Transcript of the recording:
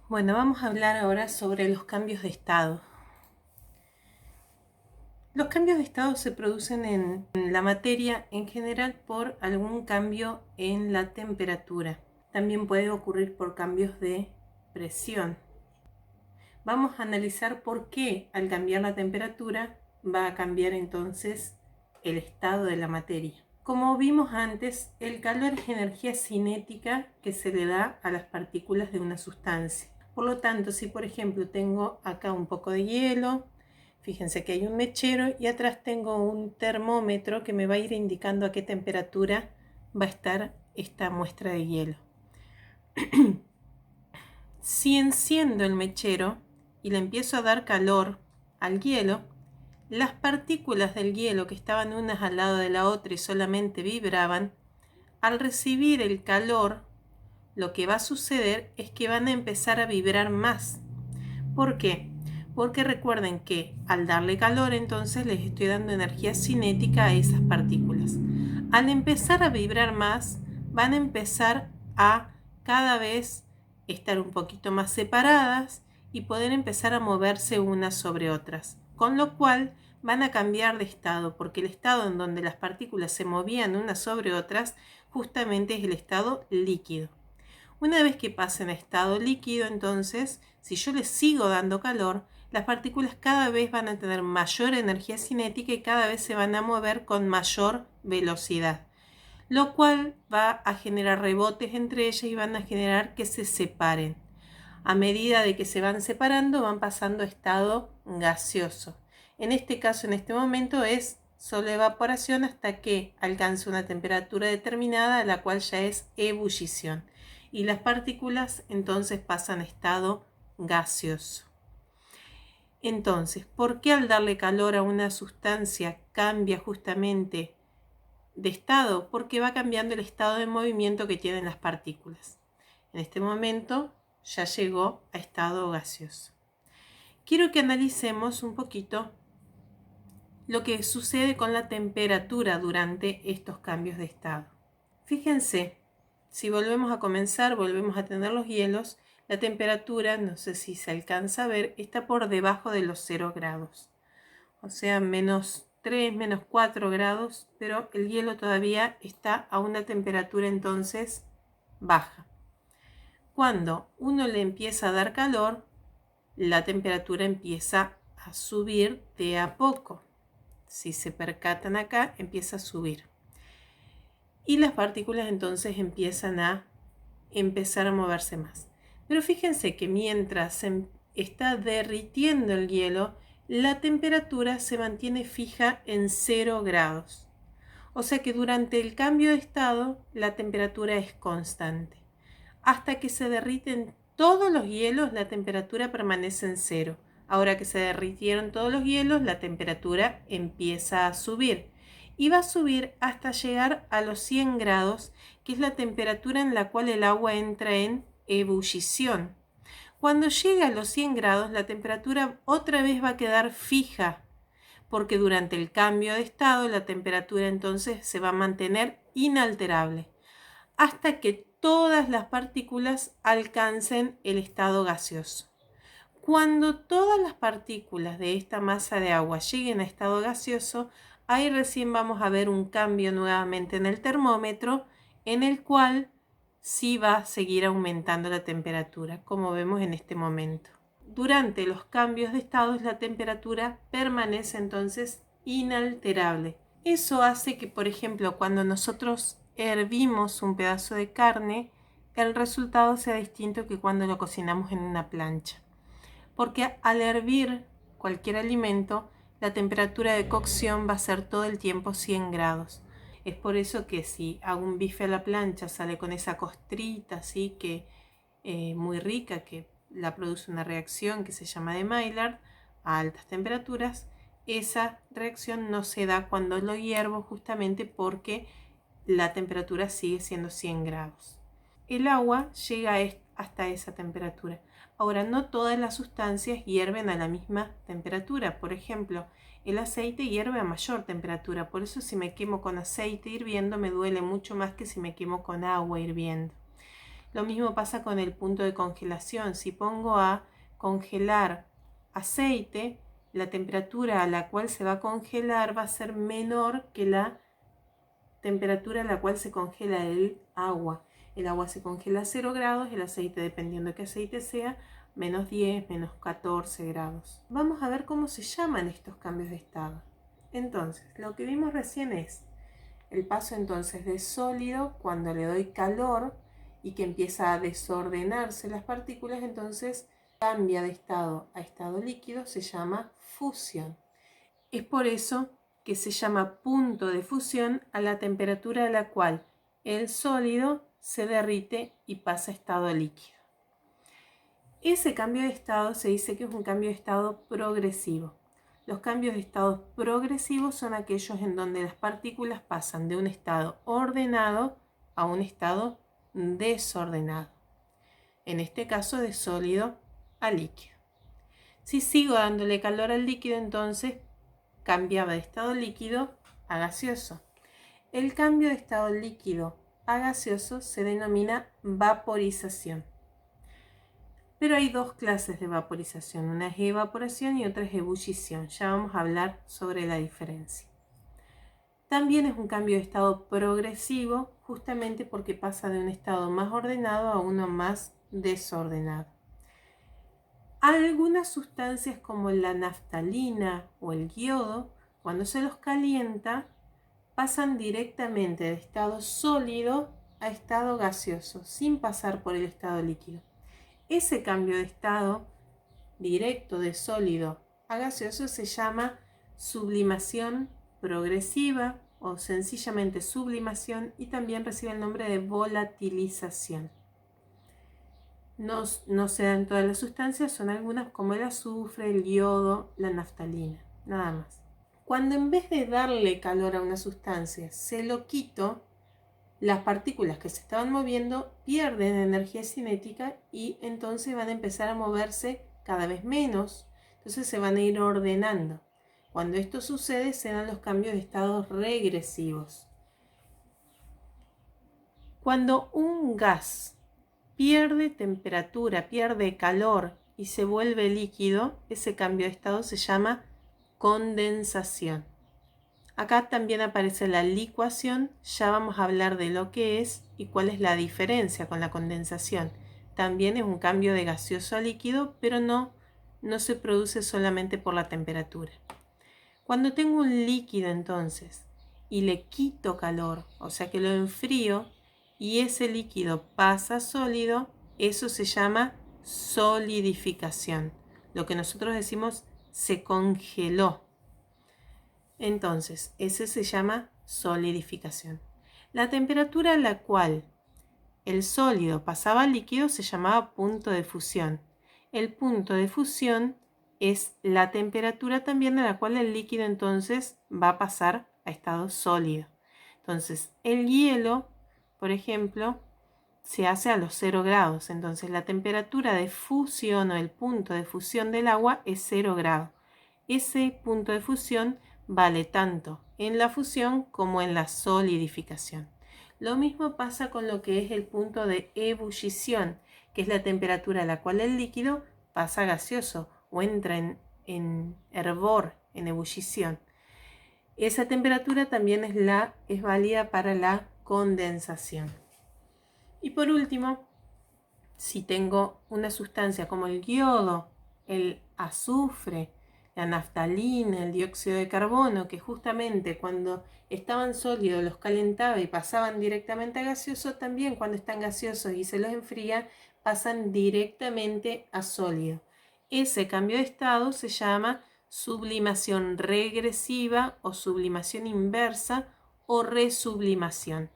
Bueno, vamos a hablar ahora sobre los cambios de estado. Los cambios de estado se producen en la materia en general por algún cambio en la temperatura. También puede ocurrir por cambios de presión. Vamos a analizar por qué al cambiar la temperatura va a cambiar entonces el estado de la materia. Como vimos antes, el calor es energía cinética que se le da a las partículas de una sustancia. Por lo tanto, si por ejemplo tengo acá un poco de hielo, fíjense que hay un mechero y atrás tengo un termómetro que me va a ir indicando a qué temperatura va a estar esta muestra de hielo. Si enciendo el mechero y le empiezo a dar calor al hielo, las partículas del hielo que estaban unas al lado de la otra y solamente vibraban, al recibir el calor, lo que va a suceder es que van a empezar a vibrar más. ¿Por qué? Porque recuerden que al darle calor entonces les estoy dando energía cinética a esas partículas. Al empezar a vibrar más, van a empezar a cada vez estar un poquito más separadas y poder empezar a moverse unas sobre otras, con lo cual van a cambiar de estado, porque el estado en donde las partículas se movían unas sobre otras justamente es el estado líquido. Una vez que pasen a estado líquido, entonces, si yo les sigo dando calor, las partículas cada vez van a tener mayor energía cinética y cada vez se van a mover con mayor velocidad, lo cual va a generar rebotes entre ellas y van a generar que se separen. A medida de que se van separando, van pasando a estado gaseoso. En este caso, en este momento, es solo evaporación hasta que alcance una temperatura determinada, la cual ya es ebullición. Y las partículas entonces pasan a estado gaseoso. Entonces, ¿por qué al darle calor a una sustancia cambia justamente de estado? Porque va cambiando el estado de movimiento que tienen las partículas. En este momento ya llegó a estado gaseoso. Quiero que analicemos un poquito lo que sucede con la temperatura durante estos cambios de estado. Fíjense, si volvemos a comenzar, volvemos a tener los hielos, la temperatura, no sé si se alcanza a ver, está por debajo de los 0 grados. O sea, menos 3, menos 4 grados, pero el hielo todavía está a una temperatura entonces baja. Cuando uno le empieza a dar calor, la temperatura empieza a subir de a poco. Si se percatan acá, empieza a subir. Y las partículas entonces empiezan a moverse más. Pero fíjense que mientras se está derritiendo el hielo, la temperatura se mantiene fija en 0 grados. O sea que durante el cambio de estado, la temperatura es constante. Hasta que se derriten todos los hielos, la temperatura permanece en 0. Ahora que se derritieron todos los hielos, la temperatura empieza a subir. Y va a subir hasta llegar a los 100 grados, que es la temperatura en la cual el agua entra en ebullición. Cuando llega a los 100 grados, la temperatura otra vez va a quedar fija, porque durante el cambio de estado, la temperatura entonces se va a mantener inalterable, hasta que todas las partículas alcancen el estado gaseoso. Cuando todas las partículas de esta masa de agua lleguen a estado gaseoso, ahí recién vamos a ver un cambio nuevamente en el termómetro, en el cual sí va a seguir aumentando la temperatura, como vemos en este momento. Durante los cambios de estados, la temperatura permanece entonces inalterable. Eso hace que, por ejemplo, cuando nosotros hervimos un pedazo de carne, el resultado sea distinto que cuando lo cocinamos en una plancha. Porque al hervir cualquier alimento, la temperatura de cocción va a ser todo el tiempo 100 grados. Es por eso que si hago un bife a la plancha sale con esa costrita así que muy rica, que la produce una reacción que se llama de Maillard a altas temperaturas. Esa reacción no se da cuando lo hiervo, justamente porque la temperatura sigue siendo 100 grados. El agua llega hasta esa temperatura. Ahora, no todas las sustancias hierven a la misma temperatura. Por ejemplo, el aceite hierve a mayor temperatura. Por eso si me quemo con aceite hirviendo me duele mucho más que si me quemo con agua hirviendo. Lo mismo pasa con el punto de congelación. Si pongo a congelar aceite, la temperatura a la cual se va a congelar va a ser menor que la temperatura a la cual se congela el agua. El agua se congela a 0 grados, el aceite, dependiendo de qué aceite sea, menos 10, menos 14 grados. Vamos a ver cómo se llaman estos cambios de estado. Entonces, lo que vimos recién es el paso entonces de sólido cuando le doy calor y que empieza a desordenarse las partículas, entonces cambia de estado a estado líquido, se llama fusión. Es por eso que se llama punto de fusión a la temperatura a la cual el sólido se derrite y pasa a estado líquido. Ese cambio de estado se dice que es un cambio de estado progresivo. Los cambios de estado progresivos son aquellos en donde las partículas pasan de un estado ordenado a un estado desordenado. En este caso, de sólido a líquido. Si sigo dándole calor al líquido, entonces cambiaba de estado líquido a gaseoso. El cambio de estado líquido a gaseoso se denomina vaporización. Pero hay dos clases de vaporización, una es evaporación y otra es ebullición. Ya vamos a hablar sobre la diferencia. También es un cambio de estado progresivo, justamente porque pasa de un estado más ordenado a uno más desordenado. Algunas sustancias como la naftalina o el yodo, cuando se los calienta, pasan directamente de estado sólido a estado gaseoso, sin pasar por el estado líquido. Ese cambio de estado directo de sólido a gaseoso se llama sublimación progresiva o sencillamente sublimación, y también recibe el nombre de volatilización. No se dan todas las sustancias, son algunas como el azufre, el yodo, la naftalina, nada más. Cuando en vez de darle calor a una sustancia se lo quito, las partículas que se estaban moviendo pierden energía cinética y entonces van a empezar a moverse cada vez menos. Entonces se van a ir ordenando. Cuando esto sucede, se dan los cambios de estados regresivos. Cuando un gas pierde temperatura, pierde calor y se vuelve líquido, ese cambio de estado se llama condensación. Acá también aparece la licuación, ya vamos a hablar de lo que es y cuál es la diferencia con la condensación. También es un cambio de gaseoso a líquido, pero no se produce solamente por la temperatura. Cuando tengo un líquido entonces y le quito calor, o sea que lo enfrío y ese líquido pasa a sólido, eso se llama solidificación. Lo que nosotros decimos se congeló. Entonces, ese se llama solidificación. La temperatura a la cual el sólido pasaba al líquido se llamaba punto de fusión. El punto de fusión es la temperatura también a la cual el líquido entonces va a pasar a estado sólido. Entonces, el hielo, por ejemplo, se hace a los 0 grados. Entonces, la temperatura de fusión o el punto de fusión del agua es 0 grados. Ese punto de fusión vale tanto en la fusión como en la solidificación. Lo mismo pasa con lo que es el punto de ebullición, que es la temperatura a la cual el líquido pasa gaseoso o entra en hervor, en ebullición. Esa temperatura también es válida para la condensación. Y por último, si tengo una sustancia como el yodo, el azufre, la naftalina, el dióxido de carbono, que justamente cuando estaban sólidos los calentaba y pasaban directamente a gaseoso, también cuando están gaseosos y se los enfría, pasan directamente a sólido. Ese cambio de estado se llama sublimación regresiva o sublimación inversa o resublimación.